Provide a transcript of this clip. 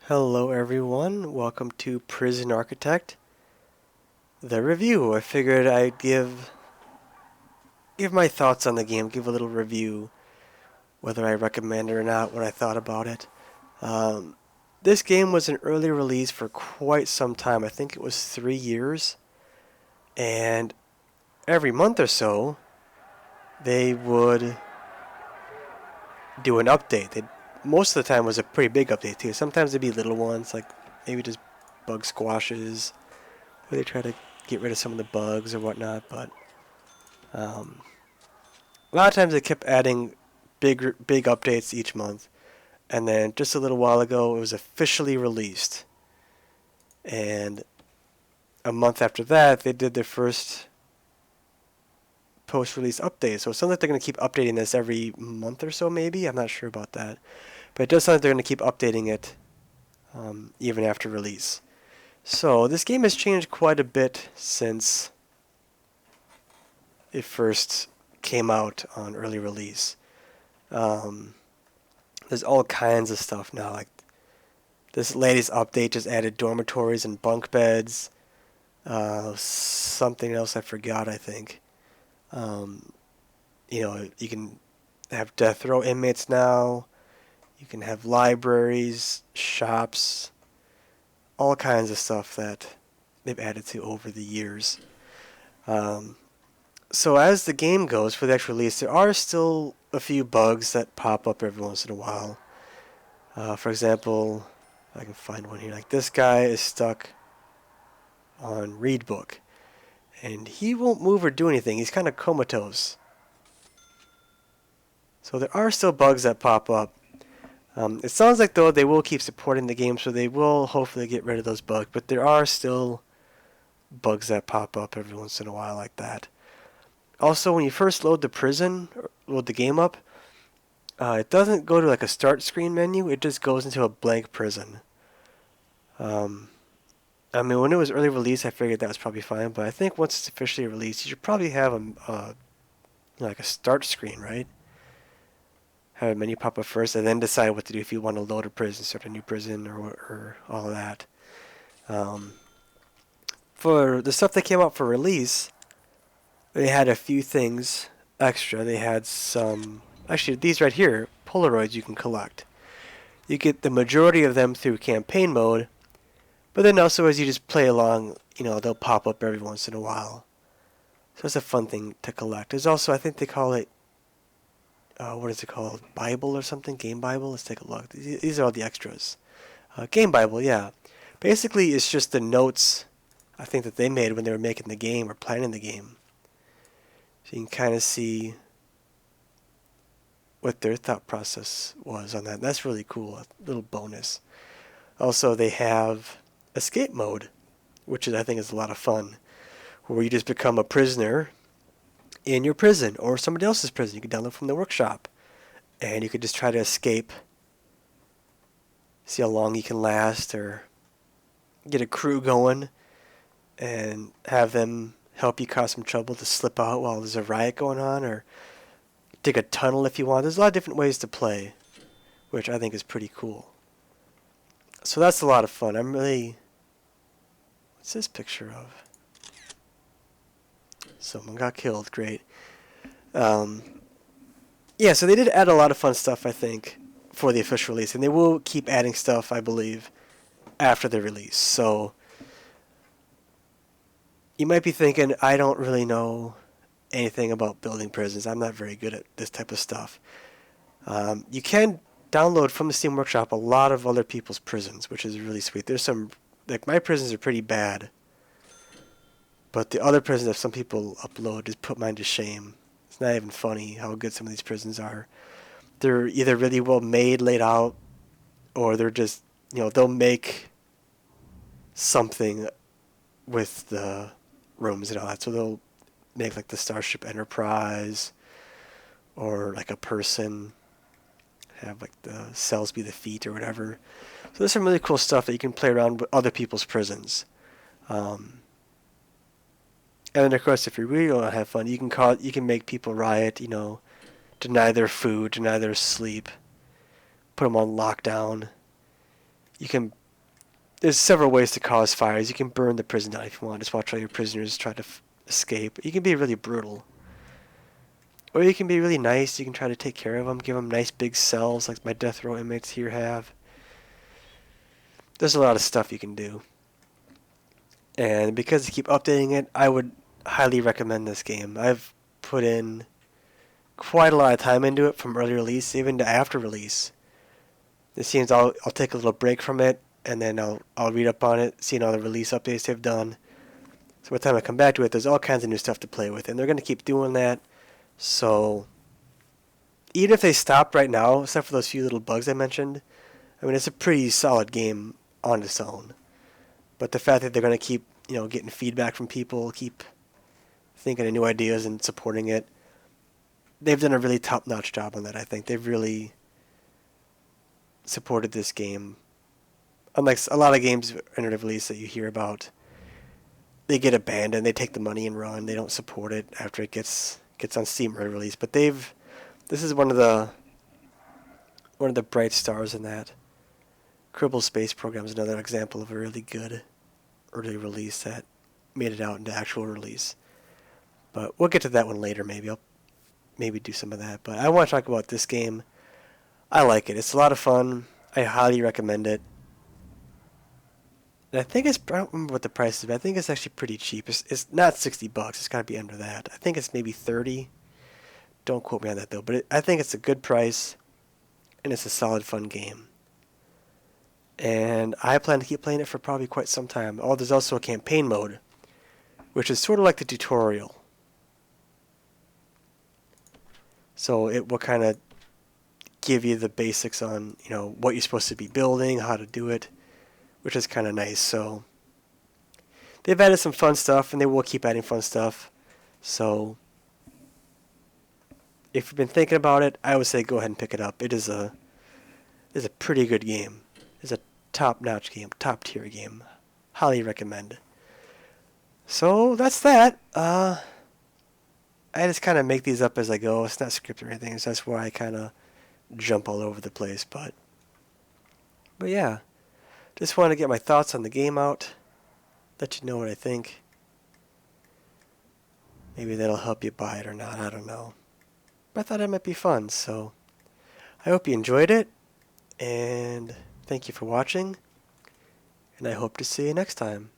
Hello everyone, welcome to Prison Architect, the review. I figured I'd give my thoughts on the game, give a little review, whether I recommend it or not, what I thought about it. Um, this game was an early release for quite some time. I think it was 3 years, and every month or so, they would do an update. Most of the time was a pretty big update too. Sometimes it'd be little ones, like maybe just bug squashes, where they try to get rid of some of the bugs or whatnot, but Um, a lot of times they kept adding big updates each month, and then just a little while ago it was officially released, and a month after that they did their first post-release update. So it sounds like they're going to keep updating this every month or so, maybe. I'm not sure about that, but it does sound like they're going to keep updating it even after release. So this game has changed quite a bit since it first came out on early release. Um, there's all kinds of stuff now. Like this latest update just added dormitories and bunk beds. Something else I forgot, I think. Um, you can have death row inmates now. You can have libraries, shops, all kinds of stuff that they've added to over the years. Um, so as the game goes for the actual release, there are still a few bugs that pop up every once in a while. For example, I can find one here. Like this guy is stuck on read book, and he won't move or do anything. He's kind of comatose. So there are still bugs that pop up. It sounds like though they will keep supporting the game, so they will hopefully get rid of those bugs. But there are still bugs that pop up every once in a while like that. Also, when you first load the prison, or load the game up, it doesn't go to like a start screen menu. It just goes into a blank prison. Um, I mean, when it was early release, I figured that was probably fine. But I think once it's officially released, you should probably have like a start screen, right? Have a menu pop up first, and then decide what to do if you want to load a prison, start a new prison, or all of that. Um, for the stuff that came out for release, they had a few things extra. They had some, actually, these right here, Polaroids you can collect. You get the majority of them through campaign mode, but then also as you just play along, they'll pop up every once in a while. So it's a fun thing to collect. There's also, I think they call it, what is it called? Bible or something? Game Bible? Let's take a look. These are all the extras. Game Bible, yeah. Basically, it's just the notes, I think, that they made when they were making the game or planning the game. So you can kind of see what their thought process was on that. That's really cool. A little bonus. Also, they have escape mode, which I think is a lot of fun, where you just become a prisoner in your prison or somebody else's prison. You can download from the workshop, and you could just try to escape, see how long you can last, or get a crew going and have them help you cause some trouble to slip out while there's a riot going on, or dig a tunnel if you want. There's a lot of different ways to play, which I think is pretty cool. So that's a lot of fun. What's this picture of? Someone got killed. Great. Um, yeah, so they did add a lot of fun stuff, I think, for the official release, and they will keep adding stuff, I believe, after the release. So you might be thinking, I don't really know anything about building prisons. I'm not very good at this type of stuff. You can download from the Steam Workshop a lot of other people's prisons, which is really sweet. There's some, like my prisons are pretty bad, but the other prisons that some people upload just put mine to shame. It's not even funny how good some of these prisons are. They're either really well made, laid out, or they're just, they'll make something with the rooms and all that. So they'll make like the Starship Enterprise, or like a person, have like the cells be the feet or whatever. So there's some really cool stuff that you can play around with other people's prisons. And then of course, if you really want to have fun, you can make people riot. Deny their food, deny their sleep, put them on lockdown. You can. There's several ways to cause fires. You can burn the prison down if you want. Just watch all your prisoners try to escape. You can be really brutal. Or you can be really nice. You can try to take care of them, give them nice big cells like my death row inmates here have. There's a lot of stuff you can do. And because you keep updating it, I would highly recommend this game. I've put in quite a lot of time into it from early release, even to after release. It seems I'll take a little break from it, and then I'll read up on it, seeing all the release updates they've done. So by the time I come back to it, there's all kinds of new stuff to play with, and they're going to keep doing that. So even if they stop right now, except for those few little bugs I mentioned, I mean, it's a pretty solid game on its own. But the fact that they're going to keep, getting feedback from people, keep thinking of new ideas and supporting it, they've done a really top-notch job on that, I think. They've really supported this game. Unlike a lot of games in a release that you hear about, they get abandoned, they take the money and run, they don't support it after it gets on Steam early release. But this is one of the bright stars in that. Kerbal Space Program is another example of a really good early release that made it out into actual release. But we'll get to that one later. Maybe I'll do some of that. But I want to talk about this game. I like it. It's a lot of fun. I highly recommend it. And I think I don't remember what the price is, but I think it's actually pretty cheap. It's not $60. It's got to be under that. I think it's maybe 30. Don't quote me on that though. But I think it's a good price, and it's a solid, fun game. And I plan to keep playing it for probably quite some time. Oh, there's also a campaign mode, which is sort of like the tutorial. So it will kind of give you the basics on, what you're supposed to be building, how to do it, which is kind of nice. So they've added some fun stuff, and they will keep adding fun stuff. So if you've been thinking about it, I would say go ahead and pick it up. It is a pretty good game. It's a top-notch game, top-tier game. Highly recommend. So that's that. I just kind of make these up as I go. It's not scripted or anything, so that's why I kind of jump all over the place. But yeah, just want to get my thoughts on the game out. Let you know what I think. Maybe that'll help you buy it or not. I don't know. But I thought it might be fun, so I hope you enjoyed it. And thank you for watching. And I hope to see you next time.